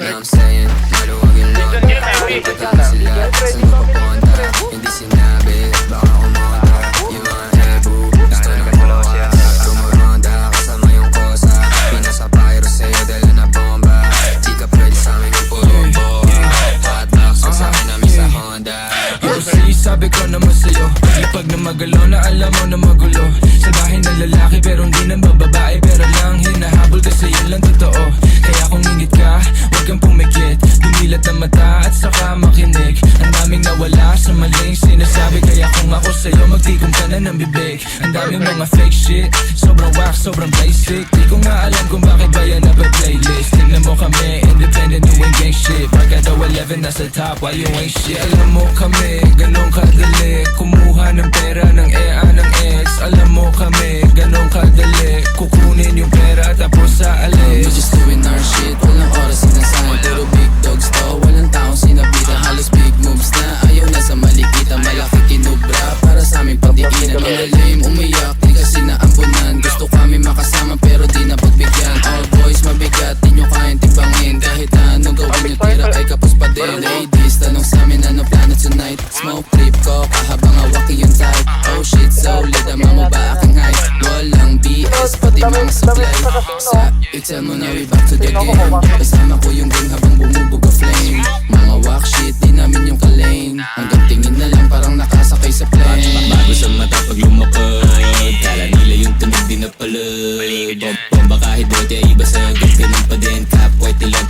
know I'm saying? Maluwag yung loob, pagkakang sila, saan mapapunta? Hindi sinabi, baka kumonda. Yung mga ebu, gusto ng bukas. Tumuronda, kasama yung kosa. Pinasa pyro sa'yo, dala na bomba. Di ka pwede sa'min yung puro boa. Hotbox, sa'kin namin sa Honda. Yo, sabi ko naman sa'yo, lipag na magalaw na alam mo na magulo. Sa bahay ng lalaki pero hindi na bababae, pero lang hinahabol kasi yun lang totoo. Kaya kung ingit ka, huwag kang pumikit. Dumilat ang mata at saka makinig. Ang daming nawala sa maling sinasabi, kaya kung ako sa'yo magtikom ka na ng bibig. Ang daming mga fake shit, sobrang wax, sobrang basic. Di ko nga alam kung bakit ba yan nape-playlist. Tignan mo kami, independent, you ain't gang shit. Pagka daw 11 nasa top, why you ain't shit? Alam mo kami, ganun kadali kumuha ng pera ng EA ng ex. Alam mo kami, ganun kadali kukunin yung pera tapos sa alis. We're just doing our shit, walang oras sinasabi. Puro big dogs to, walang taong sinabitan. Halos big moves na, ayaw na sa malikita. Malaki kinubra, para sa aming pagdikinan. Mga lame umiyak, di kasi naampunan. Gusto kami makasama pero di na pagbigyan. All boys mabigat, di nyo kayang timbangin. Kahit anong gawin nyo, tira ay kapos pa din. Ladies, tanong sa amin ano plano tonight. Smoke trip ko, kahabang awaki yung type. Oh shit, solid, ama mo ba aking height? Walang BS, pati mga supply. Sa itel mo na we back to the game. Kasama ko yung gang habang bumubog a flame. Mga walk shit, di namin yung kalane. Hanggang tingin na lang parang nakasakay sa plane. Bago sa mata pag lumapag, kala nila yung tunog di napalad. Bomba kahit bote ay iba sa ganun pa din. Cap white ilang